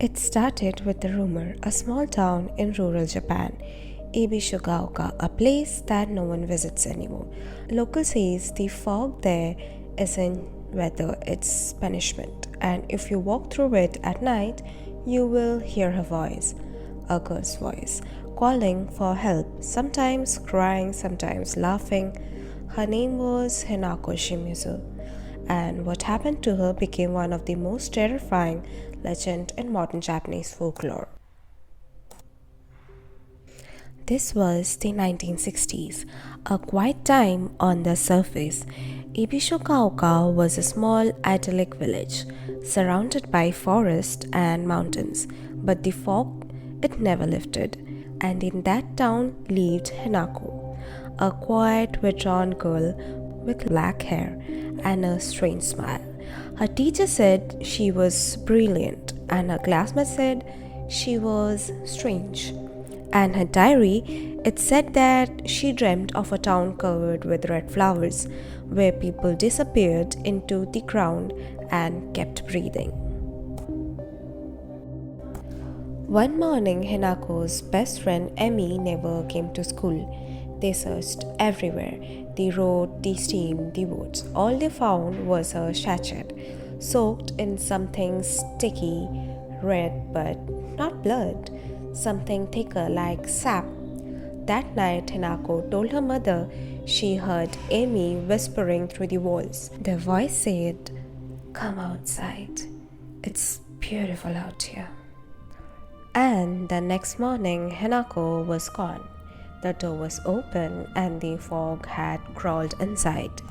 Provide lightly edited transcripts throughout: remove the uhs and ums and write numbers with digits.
It started with a rumor, a small town in rural Japan, Ebishugaoka, a place that no one visits anymore. Local says the fog there isn't weather, it's punishment. And if you walk through it at night, you will hear her voice, a girl's voice, calling for help, sometimes crying, sometimes laughing. Her name was Hinako Shimizu, and what happened to her became one of the most terrifying legends in modern Japanese folklore. This was the 1960s, a quiet time on the surface. Ibishukaoka was a small, idyllic village, surrounded by forest and mountains, but the fog, it never lifted, and in that town lived Hinako, a quiet, withdrawn girl with black hair and a strange smile. Her teacher said she was brilliant, and her classmates said she was strange. And her diary, it said that she dreamt of a town covered with red flowers, where people disappeared into the ground and kept breathing. One morning, Hinako's best friend Emmy never came to school. They searched everywhere, the road, the stream, the woods. All they found was a sachet, soaked in something sticky, red but not blood, something thicker like sap. That night, Hinako told her mother she heard Amy whispering through the walls. The voice said, "Come outside. It's beautiful out here." And the next morning, Hinako was gone. The door was open and the fog had crawled inside.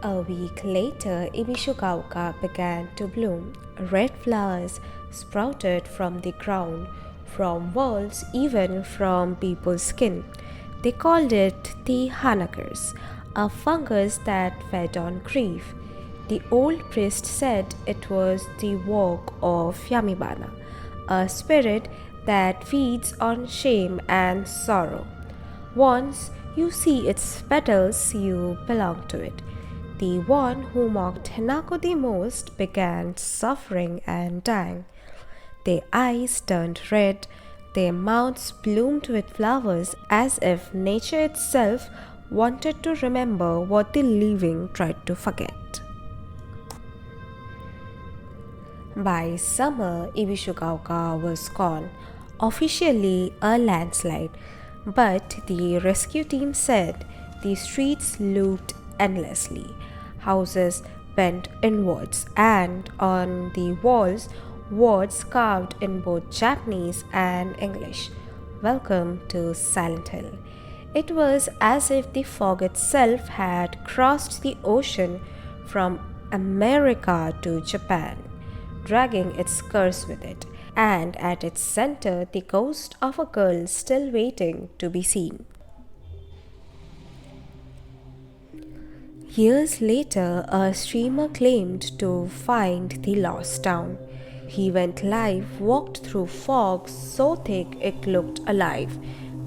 A week later, Ibishugaoka began to bloom. Red flowers sprouted from the ground, from walls, even from people's skin. They called it the hanakers, a fungus that fed on grief. The old priest said it was the work of Yamibana, a spirit that feeds on shame and sorrow. Once you see its petals, you belong to it. The one who mocked Hinako the most began suffering and dying. Their eyes turned red, their mouths bloomed with flowers as if nature itself wanted to remember what the living tried to forget. By summer, Ibishugaoka was gone, officially a landslide, but the rescue team said the streets looped endlessly. Houses bent inwards, and on the walls, words carved in both Japanese and English. "Welcome to Silent Hill." It was as if the fog itself had crossed the ocean from America to Japan, dragging its curse with it, and at its center, the ghost of a girl still waiting to be seen. Years later, a streamer claimed to find the lost town. He went live, walked through fog so thick it looked alive.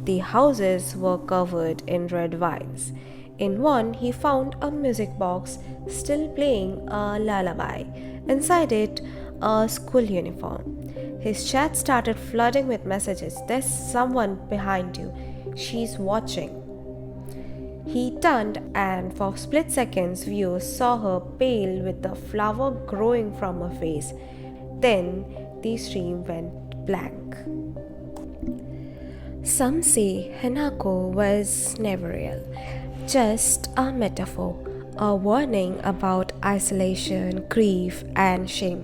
The houses were covered in red vines. In one, he found a music box still playing a lullaby. Inside it, a school uniform. His chat started flooding with messages. "There's someone behind you. She's watching." He turned, and for split seconds, viewers saw her pale with a flower growing from her face. Then the stream went blank. Some say Hinako was never real, just a metaphor, a warning about isolation, grief, and shame.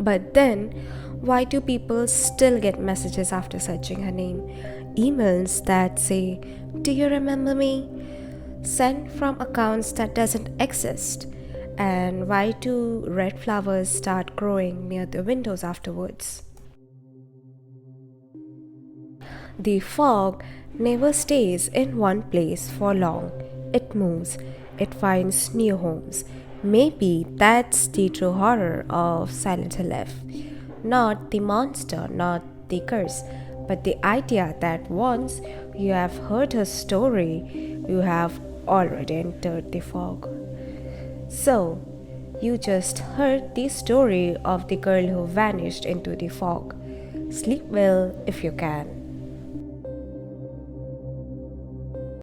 But then, why do people still get messages after searching her name? Emails that say, "Do you remember me?" Sent from accounts that doesn't exist. And why do red flowers start growing near the windows afterwards? The fog never stays in one place for long. It moves, it finds new homes. Maybe that's the true horror of Silent Hill F. Not the monster, not the curse, but the idea that once you have heard her story, you have already entered the fog. So, You just heard the story of the girl who vanished into the fog. Sleep well if you can.